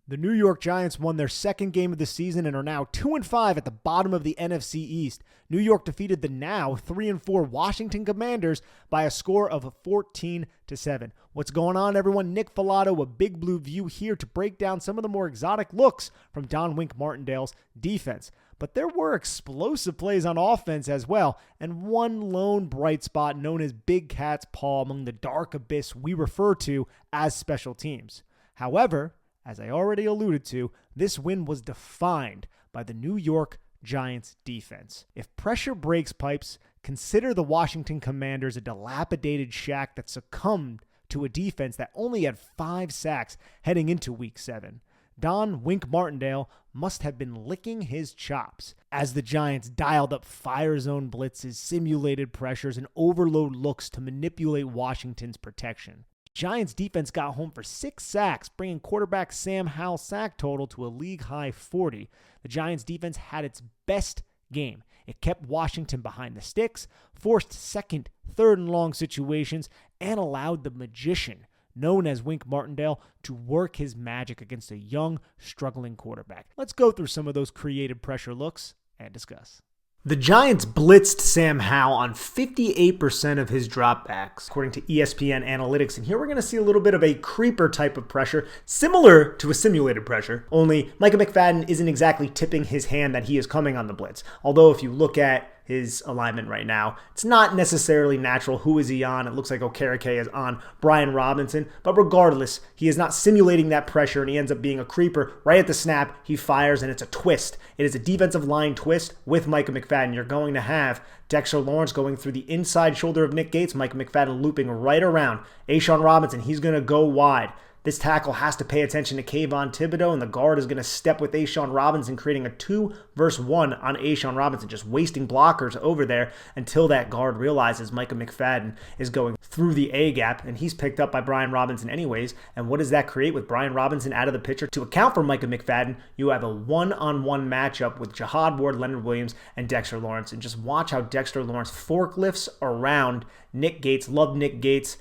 The New York Giants won their second game of the season and are now 2-5 at the bottom of the NFC East. New York defeated the now 3-4 Washington Commanders by a score of 14-7. What's going on, everyone? Nick Falato, a Big Blue View here to break down some of the more exotic looks from Don Wink Martindale's defense. But there were explosive plays on offense as well, and one lone bright spot known as Big Cat's Paw among the dark abyss we refer to as special teams. However, as I already alluded to, this win was defined by the New York Giants defense. If pressure breaks pipes, consider the Washington Commanders a dilapidated shack that succumbed to a defense that only had 5 sacks heading into Week 7. Don Wink Martindale must have been licking his chops as the Giants dialed up fire zone blitzes, simulated pressures, and overload looks to manipulate Washington's protection. Giants defense got home for 6 sacks, bringing quarterback Sam Howell's sack total to a league-high 40. The Giants defense had its best game. It kept Washington behind the sticks, forced second, third, and long situations, and allowed the magician, known as Wink Martindale, to work his magic against a young, struggling quarterback. Let's go through some of those creative pressure looks and discuss. The Giants blitzed Sam Howell on 58% of his dropbacks, according to ESPN Analytics. And here we're going to see a little bit of a creeper type of pressure, similar to a simulated pressure, only Micah McFadden isn't exactly tipping his hand that he is coming on the blitz. Although if you look at his alignment right now, it's not necessarily natural. Who is he on? It looks like Okereke is on Brian Robinson, but regardless, he is not simulating that pressure and he ends up being a creeper. Right at the snap, he fires and it's a twist. It is a defensive line twist with Micah McFadden. You're going to have Dexter Lawrence going through the inside shoulder of Nick Gates, Micah McFadden looping right around. A'Shawn Robinson, he's going to go wide. This tackle has to pay attention to Kayvon Thibodeau, and the guard is going to step with A'Shawn Robinson, creating a 2-versus-1 on A'Shawn Robinson, just wasting blockers over there until that guard realizes Micah McFadden is going through the A-gap, and he's picked up by Brian Robinson anyways. And what does that create with Brian Robinson out of the picture? To account for Micah McFadden, you have a one-on-one matchup with Jihad Ward, Leonard Williams, and Dexter Lawrence. And just watch how Dexter Lawrence forklifts around Nick Gates. Love Nick Gates.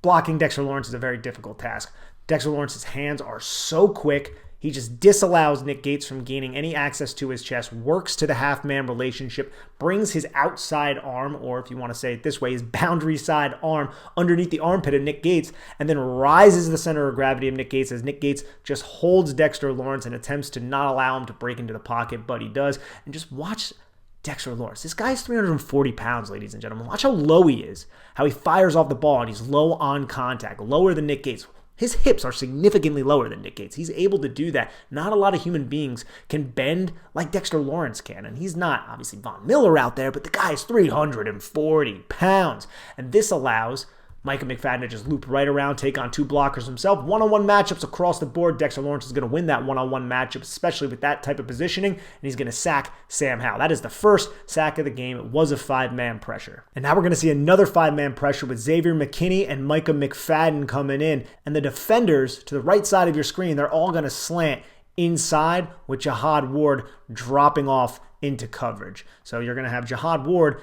Blocking Dexter Lawrence is a very difficult task. Dexter Lawrence's hands are so quick, he just disallows Nick Gates from gaining any access to his chest, works to the half-man relationship, brings his outside arm, or if you want to say it this way, his boundary side arm underneath the armpit of Nick Gates, and then rises the center of gravity of Nick Gates as Nick Gates just holds Dexter Lawrence and attempts to not allow him to break into the pocket, but he does. And just watch Dexter Lawrence. This guy's 340 pounds, ladies and gentlemen. Watch how low he is, how he fires off the ball, and he's low on contact, lower than Nick Gates. His hips are significantly lower than Nick Gates. He's able to do that. Not a lot of human beings can bend like Dexter Lawrence can. And he's not, obviously, Von Miller out there, but the guy is 340 pounds. And this allows Micah McFadden to just loop right around, take on 2 blockers himself. One-on-one matchups across the board. Dexter Lawrence is going to win that one-on-one matchup, especially with that type of positioning, and he's going to sack Sam Howell. That is the first sack of the game. It was a 5-man pressure. And now we're going to see another 5-man pressure with Xavier McKinney and Micah McFadden coming in. And the defenders to the right side of your screen, they're all going to slant inside with Jihad Ward dropping off into coverage. So you're going to have Jihad Ward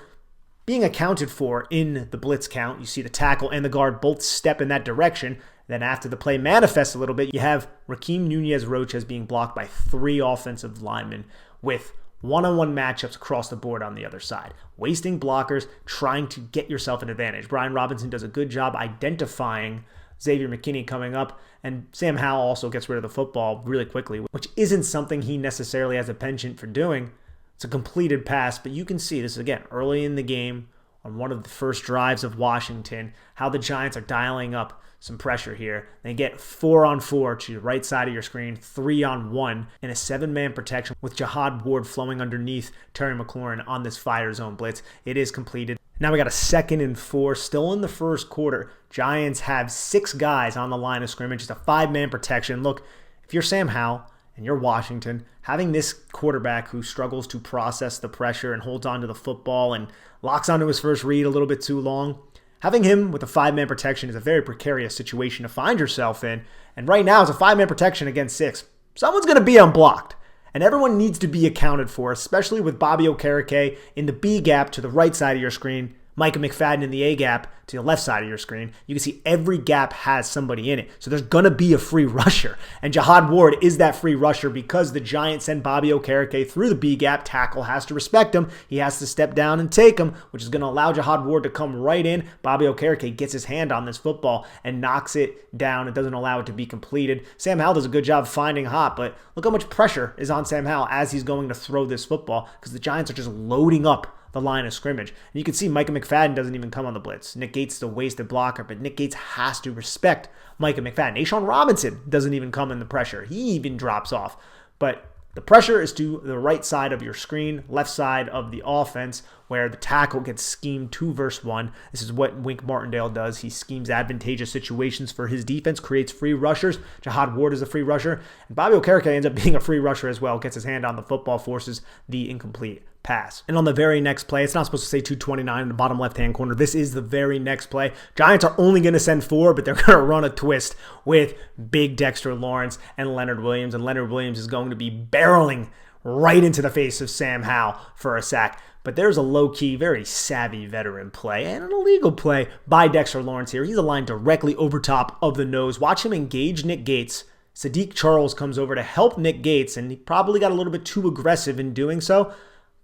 being accounted for in the blitz count. You see the tackle and the guard both step in that direction. Then after the play manifests a little bit, you have Rakeem Nunez-Roches being blocked by 3 offensive linemen with one-on-one matchups across the board on the other side. Wasting blockers, trying to get yourself an advantage. Brian Robinson does a good job identifying Xavier McKinney coming up, and Sam Howell also gets rid of the football really quickly, which isn't something he necessarily has a penchant for doing. It's a completed pass, but you can see this again early in the game on one of the first drives of Washington, how the Giants are dialing up some pressure here. They get 4-on-4 to the right side of your screen, 3-on-1 in a 7-man protection with Jihad Ward flowing underneath Terry McLaurin on this fire zone blitz. It is completed. Now we got a 2nd and 4, still in the first quarter. Giants have 6 guys on the line of scrimmage. It's a 5-man protection. Look, if you're Sam Howell and you're Washington, having this quarterback who struggles to process the pressure and holds onto the football and locks onto his first read a little bit too long, having him with a 5-man protection is a very precarious situation to find yourself in. And right now, it's a 5-man protection against 6. Someone's going to be unblocked. And everyone needs to be accounted for, especially with Bobby Okereke in the B gap to the right side of your screen. Micah McFadden in the A gap to the left side of your screen, you can see every gap has somebody in it. So there's going to be a free rusher. And Jihad Ward is that free rusher because the Giants send Bobby Okereke through the B gap. Tackle has to respect him. He has to step down and take him, which is going to allow Jihad Ward to come right in. Bobby Okereke gets his hand on this football and knocks it down. It doesn't allow it to be completed. Sam Howell does a good job finding Hop, but look how much pressure is on Sam Howell as he's going to throw this football because the Giants are just loading up the line of scrimmage. And you can see Micah McFadden doesn't even come on the blitz. Nick Gates is a wasted blocker, but Nick Gates has to respect Micah McFadden. A'Shawn Robinson doesn't even come in the pressure. He even drops off. But the pressure is to the right side of your screen, left side of the offense, where the tackle gets schemed 2 versus 1. This is what Wink Martindale does. He schemes advantageous situations for his defense, creates free rushers. Jihad Ward is a free rusher. And Bobby Okereke ends up being a free rusher as well, gets his hand on the football, forces the incomplete pass. And on the very next play, it's not supposed to say 229 in the bottom left-hand corner. This is the very next play. Giants are only going to send 4, but they're going to run a twist with big Dexter Lawrence and Leonard Williams. And Leonard Williams is going to be barreling right into the face of Sam Howell for a sack. But there's a low-key, very savvy veteran play and an illegal play by Dexter Lawrence here. He's aligned directly over top of the nose. Watch him engage Nick Gates. Sadiq Charles comes over to help Nick Gates, and he probably got a little bit too aggressive in doing so.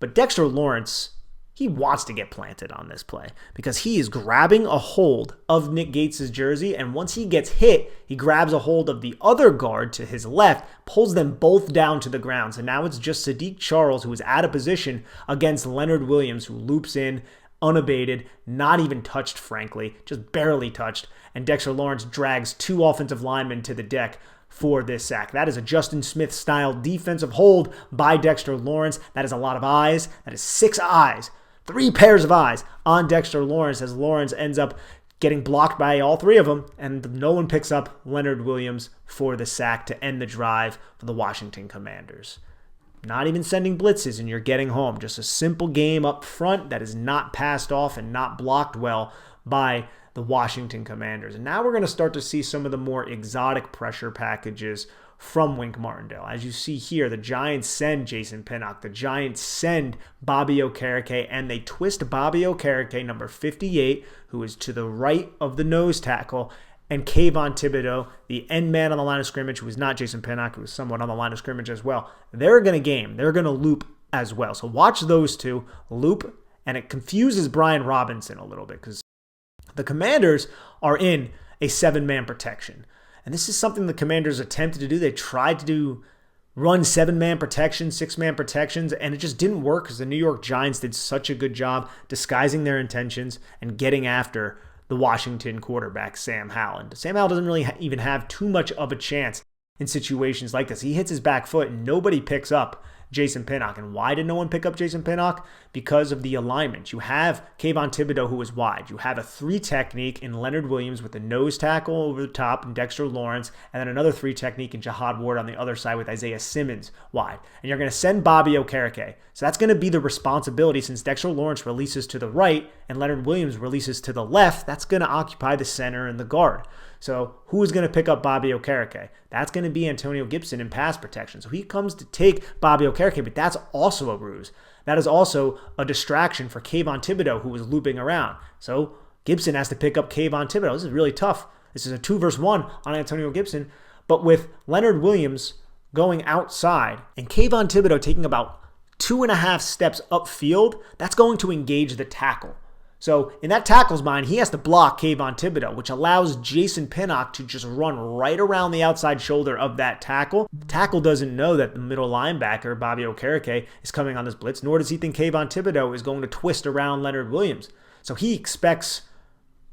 But Dexter Lawrence, he wants to get planted on this play because he is grabbing a hold of Nick Gates' jersey, and once he gets hit, he grabs a hold of the other guard to his left, pulls them both down to the ground. So now it's just Sadiq Charles who is out of position against Leonard Williams, who loops in unabated, not even touched, frankly, just barely touched, and Dexter Lawrence drags 2 offensive linemen to the deck for this sack. That is a Justin Smith-style defensive hold by Dexter Lawrence. That is a lot of eyes. That is 6 eyes, 3 pairs of eyes on Dexter Lawrence as Lawrence ends up getting blocked by all 3 of them, and no one picks up Leonard Williams for the sack to end the drive for the Washington Commanders. Not even sending blitzes and you're getting home. Just a simple game up front that is not passed off and not blocked well by the Washington Commanders. And now we're going to start to see some of the more exotic pressure packages from Wink Martindale. As you see here, the Giants send Jason Pinnock. The Giants send Bobby Okereke, and they twist Bobby Okereke, number 58, who is to the right of the nose tackle, and Kayvon Thibodeau, the end man on the line of scrimmage, who was not Jason Pinnock, who was somewhat on the line of scrimmage as well. They're going to game. They're going to loop as well. So watch those 2 loop, and it confuses Brian Robinson a little bit because the Commanders are in a 7-man protection. And this is something the Commanders attempted to do. They tried to run 7-man protections, 6-man protections, and it just didn't work because the New York Giants did such a good job disguising their intentions and getting after the Washington quarterback, Sam Howell. And Sam Howell doesn't really even have too much of a chance in situations like this. He hits his back foot and nobody picks up Jason Pinnock. And why did no one pick up Jason Pinnock? Because of the alignment. You have Kayvon Thibodeau, who is wide. You have a 3 technique in Leonard Williams with the nose tackle over the top and Dexter Lawrence, and then another 3 technique in Jihad Ward on the other side with Isaiah Simmons wide. And you're going to send Bobby Okereke. So that's going to be the responsibility since Dexter Lawrence releases to the right and Leonard Williams releases to the left. That's going to occupy the center and the guard. So who is going to pick up Bobby Okereke? That's going to be Antonio Gibson in pass protection. So he comes to take Bobby Okereke, but that's also a ruse. That is also a distraction for Kayvon Thibodeau, who was looping around. So Gibson has to pick up Kayvon Thibodeau. This is really tough. This is a 2 versus 1 on Antonio Gibson. But with Leonard Williams going outside and Kayvon Thibodeau taking about 2.5 steps upfield, that's going to engage the tackle. So in that tackle's mind, he has to block Kayvon Thibodeau, which allows Jason Pinnock to just run right around the outside shoulder of that tackle. The tackle doesn't know that the middle linebacker, Bobby Okereke, is coming on this blitz, nor does he think Kayvon Thibodeau is going to twist around Leonard Williams. So he expects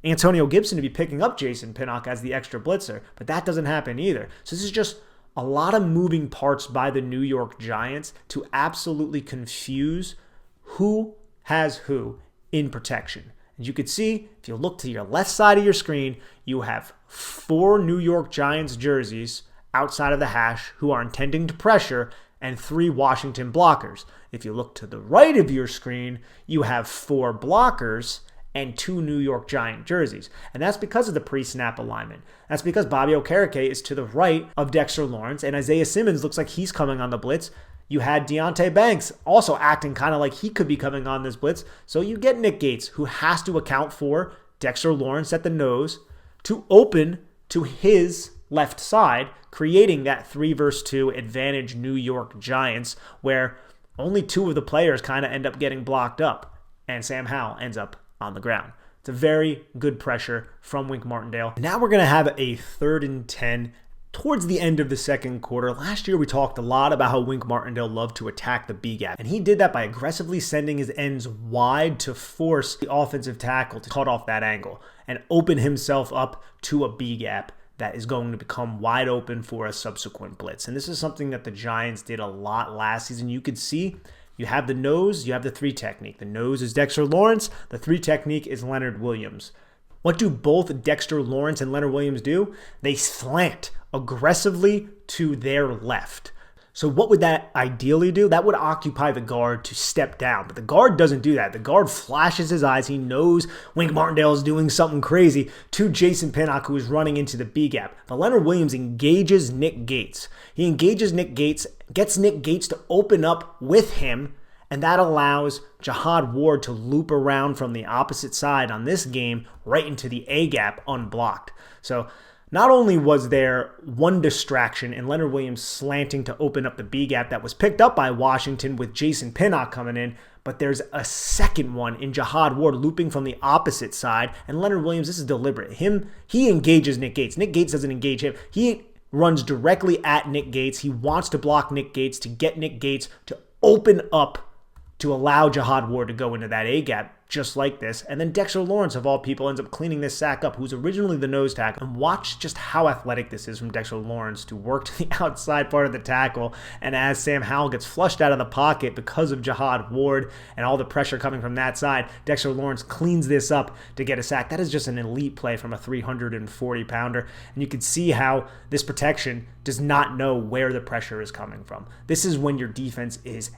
Antonio Gibson to be picking up Jason Pinnock as the extra blitzer, but that doesn't happen either. So this is just a lot of moving parts by the New York Giants to absolutely confuse who has who in protection. And you could see, if you look to your left side of your screen, you have 4 New York Giants jerseys outside of the hash who are intending to pressure and 3 Washington blockers. If you look to the right of your screen, you have 4 blockers and 2 New York Giant jerseys. And that's because of the pre-snap alignment. That's because Bobby Okereke is to the right of Dexter Lawrence, and Isaiah Simmons looks like he's coming on the blitz. You had Deonte Banks also acting kind of like he could be coming on this blitz. So you get Nick Gates, who has to account for Dexter Lawrence at the nose to open to his left side, creating that 3 versus 2 advantage New York Giants, where only 2 of the players kind of end up getting blocked up, and Sam Howell ends up on the ground. It's a very good pressure from Wink Martindale. Now we're going to have a 3rd and 10 towards the end of the second quarter. Last year, we talked a lot about how Wink Martindale loved to attack the B gap, and he did that by aggressively sending his ends wide to force the offensive tackle to cut off that angle and open himself up to a B gap that is going to become wide open for a subsequent blitz. And this is something that the Giants did a lot last season. You could see you have the nose, you have the 3 technique. The nose is Dexter Lawrence, the 3 technique is Leonard Williams. What do both Dexter Lawrence and Leonard Williams do? They slant aggressively to their left. So what would that ideally do? That would occupy the guard to step down. But the guard doesn't do that. The guard flashes his eyes. He knows Wink Martindale is doing something crazy to Jason Pinnock, who is running into the B gap. But Leonard Williams engages Nick Gates. He engages Nick Gates, gets Nick Gates to open up with him, and that allows Jihad Ward to loop around from the opposite side on this game right into the A gap unblocked. So not only was there one distraction in Leonard Williams slanting to open up the B gap that was picked up by Washington with Jason Pinnock coming in, but there's a second one in Jihad Ward looping from the opposite side. And Leonard Williams, this is deliberate. He engages Nick Gates. Nick Gates doesn't engage him. He runs directly at Nick Gates. He wants to block Nick Gates to get Nick Gates to open up to allow Jihad Ward to go into that A gap just like this. And then Dexter Lawrence, of all people, ends up cleaning this sack up, who's originally the nose tackle. And watch just how athletic this is from Dexter Lawrence to work to the outside part of the tackle. And as Sam Howell gets flushed out of the pocket because of Jihad Ward and all the pressure coming from that side, Dexter Lawrence cleans this up to get a sack. That is just an elite play from a 340-pounder. And you can see how this protection does not know where the pressure is coming from. This is when your defense is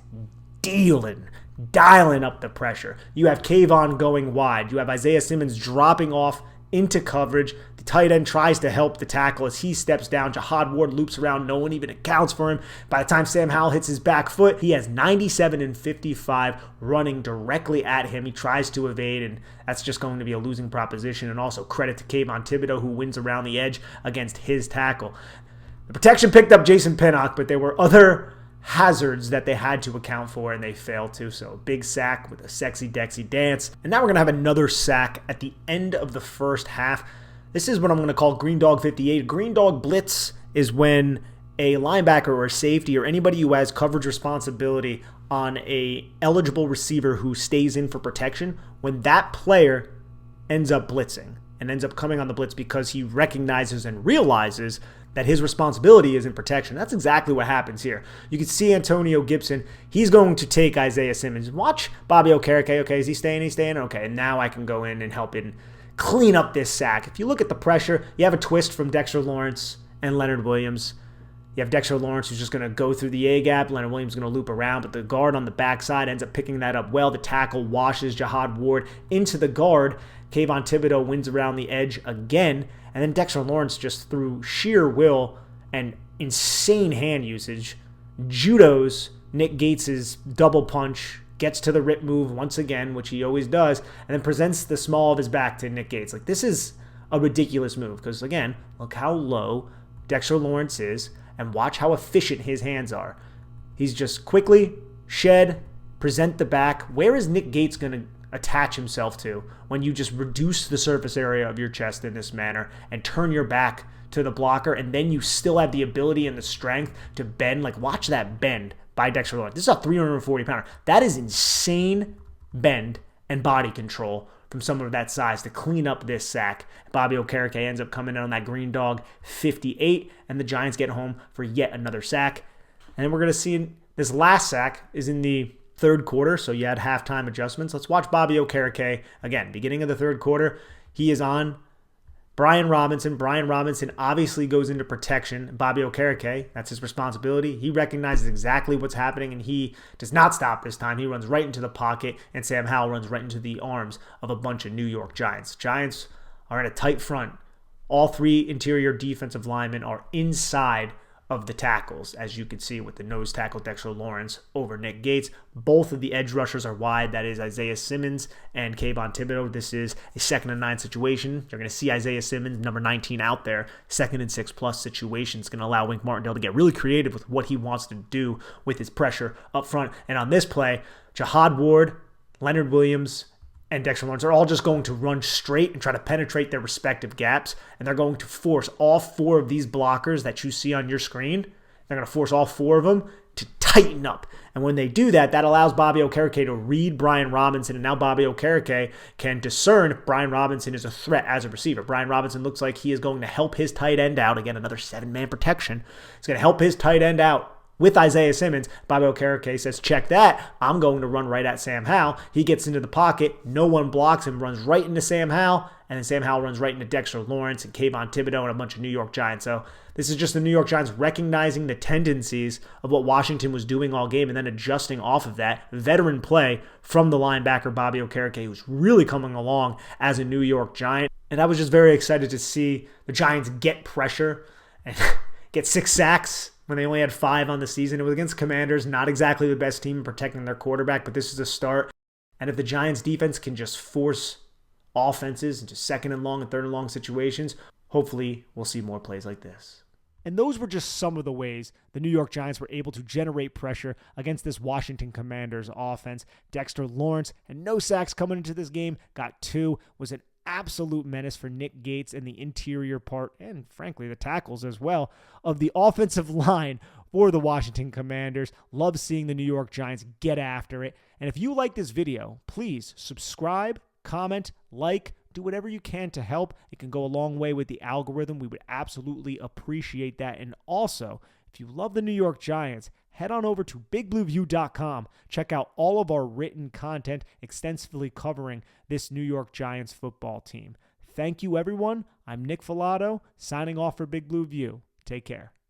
dialing up the pressure. You have Kayvon going wide. You have Isaiah Simmons dropping off into coverage. The tight end tries to help the tackle as he steps down. Jihad Ward loops around. No one even accounts for him. By the time Sam Howell hits his back foot, he has 97 and 55 running directly at him. He tries to evade, and that's just going to be a losing proposition. And also credit to Kayvon Thibodeau, who wins around the edge against his tackle. The protection picked up Jason Pinnock, but there were other hazards that they had to account for, and they failed to. So big sack with a sexy Dexy dance. And now we're going to have another sack at the end of the first half. This is what I'm going to call Green Dog 58. Green Dog Blitz is when a linebacker or a safety or anybody who has coverage responsibility on a eligible receiver who stays in for protection, when that player ends up blitzing and ends up coming on the blitz because he recognizes and realizes that his responsibility is in protection. That's exactly what happens here. You can see Antonio Gibson. He's going to take Isaiah Simmons. Watch Bobby Okereke. Okay, is he staying? He's staying? Okay, and now I can go in and help him clean up this sack. If you look at the pressure, you have a twist from Dexter Lawrence and Leonard Williams. You have Dexter Lawrence who's just going to go through the A gap. Leonard Williams is going to loop around, but the guard on the backside ends up picking that up well. The tackle washes Jihad Ward into the guard. Kayvon Thibodeau wins around the edge again. And then Dexter Lawrence, just through sheer will and insane hand usage, judos Nick Gates' double punch, gets to the rip move once again, which he always does, and then presents the small of his back to Nick Gates. Like, this is a ridiculous move because, again, look how low Dexter Lawrence is and watch how efficient his hands are. He's just quickly shed, present the back. Where is Nick Gates going to attach himself to when you just reduce the surface area of your chest in this manner and turn your back to the blocker, and then you still have the ability and the strength to bend? Like, watch that bend by Dexter Lawrence. This is a 340-pounder. That is insane bend and body control from someone of that size to clean up this sack. Bobby Okereke ends up coming in on that Green Dog 58, and the Giants get home for yet another sack. And then we're going to see this last sack is in the third quarter, so you had halftime adjustments. Let's watch Bobby Okereke again. Beginning of the third quarter, he is on Brian Robinson. Brian Robinson obviously goes into protection. Bobby Okereke, that's his responsibility. He recognizes exactly what's happening, and he does not stop this time. He runs right into the pocket, and Sam Howell runs right into the arms of a bunch of New York Giants. Giants are at a tight front. All 3 interior defensive linemen are inside of the tackles, as you can see with the nose tackle Dexter Lawrence over Nick Gates. Both of the edge rushers are wide. That is Isaiah Simmons and Kayvon Thibodeau. This is a 2nd and 9 situation. You're going to see Isaiah Simmons, number 19, out there. 2nd and 6+ situation. It's going to allow Wink Martindale to get really creative with what he wants to do with his pressure up front. And on this play, Jihad Ward, Leonard Williams, and Dexter Lawrence are all just going to run straight and try to penetrate their respective gaps. And they're going to force all 4 of these blockers that you see on your screen. They're going to force all 4 of them to tighten up. And when they do that, that allows Bobby Okereke to read Brian Robinson. And now Bobby Okereke can discern if Brian Robinson is a threat as a receiver. Brian Robinson looks like he is going to help his tight end out. Again, another 7-man protection. He's going to help his tight end out with Isaiah Simmons. Bobby Okereke says, check that. I'm going to run right at Sam Howell. He gets into the pocket. No one blocks him, runs right into Sam Howell. And then Sam Howell runs right into Dexter Lawrence and Kayvon Thibodeau and a bunch of New York Giants. So this is just the New York Giants recognizing the tendencies of what Washington was doing all game and then adjusting off of that. Veteran play from the linebacker Bobby Okereke, who's really coming along as a New York Giant. And I was just very excited to see the Giants get pressure and get 6 sacks when they only had 5 on the season. It was against Commanders, not exactly the best team in protecting their quarterback, but this is a start. And if the Giants defense can just force offenses into 2nd and long and 3rd and long situations, hopefully we'll see more plays like this. And those were just some of the ways the New York Giants were able to generate pressure against this Washington Commanders offense. Dexter Lawrence had no sacks coming into this game, got 2, was an absolute menace for Nick Gates and the interior part, and frankly the tackles as well, of the offensive line for the Washington Commanders. Love seeing the New York Giants get after it. And if you like this video, please subscribe, comment, like, do whatever you can to help. It can go a long way with the algorithm. We would absolutely appreciate that. And also, if you love the New York Giants, head on over to bigblueview.com. Check out all of our written content extensively covering this New York Giants football team. Thank you, everyone. I'm Nick Falato, signing off for Big Blue View. Take care.